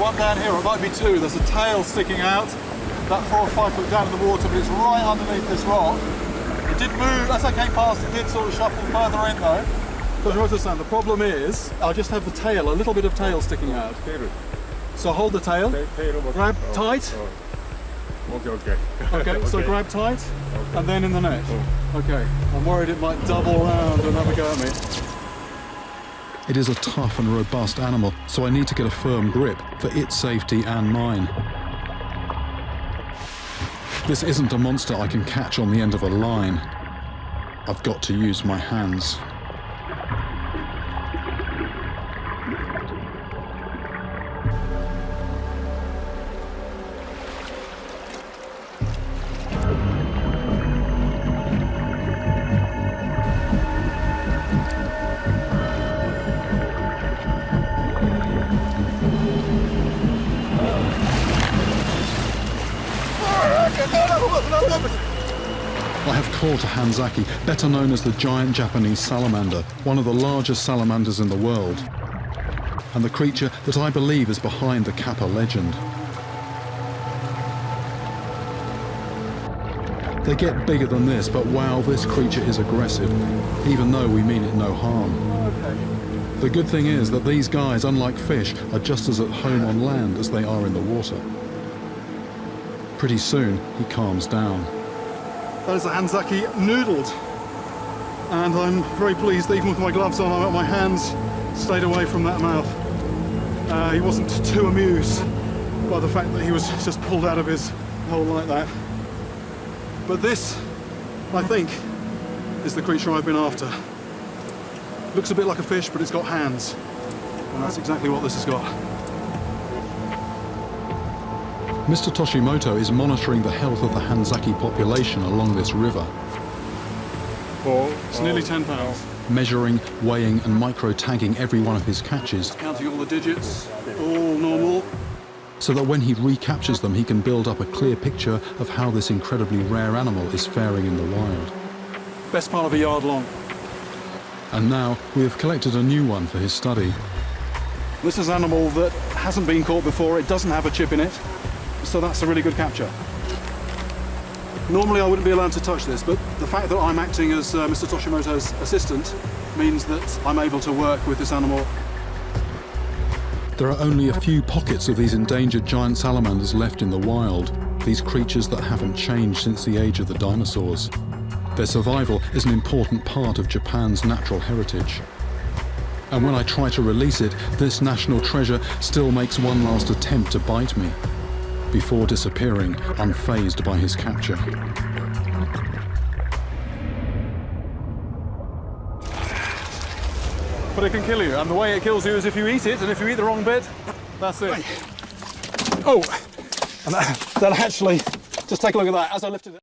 one down here, or it might be two. There's a tail sticking out, about 4 or 5 foot down in the water, but it's right underneath this rock. It did move, as I came past, it did sort of shuffle further in though. But you understand, the problem is, I just have the tail, a little bit of tail sticking out. So hold the tail, grab tight. Okay. Okay, so grab tight, and then in the net. Okay, I'm worried it might double around and have a go at me. It is a tough and robust animal, so I need to get a firm grip for its safety and mine. This isn't a monster I can catch on the end of a line. I've got to use my hands. I have caught a Hanzaki, better known as the giant Japanese salamander, one of the largest salamanders in the world, and the creature that I believe is behind the Kappa legend. They get bigger than this, but wow, this creature is aggressive, even though we mean it no harm. The good thing is that these guys, unlike fish, are just as at home on land as they are in the water. Pretty soon, he calms down. That is a Hanzaki noodled. And I'm very pleased that even with my gloves on, my hands stayed away from that mouth. He wasn't too amused by the fact that he was just pulled out of his hole like that. But this, I think, is the creature I've been after. Looks a bit like a fish, but it's got hands. And that's exactly what this has got. Mr. Toshimoto is monitoring the health of the Hanzaki population along this river. It's nearly 10 pounds. Measuring, weighing and micro-tagging every one of his catches, Counting all the digits, all normal. so that when he recaptures them he can build up a clear picture of how this incredibly rare animal is faring in the wild. Best part of a yard long. And now we have collected a new one for his study. This is an animal that hasn't been caught before. It doesn't have a chip in it. So that's a really good capture. Normally I wouldn't be allowed to touch this, but the fact that I'm acting as Mr. Toshimoto's assistant means that I'm able to work with this animal. There are only a few pockets of these endangered giant salamanders left in the wild, these creatures that haven't changed since the age of the dinosaurs. Their survival is an important part of Japan's natural heritage. And when I try to release it, this national treasure still makes one last attempt to bite me, before disappearing, unfazed by his capture. But it can kill you, and the way it kills you is if you eat it, and if you eat the wrong bit, that's it. Oh, and that actually, just take a look at that, as I lifted it.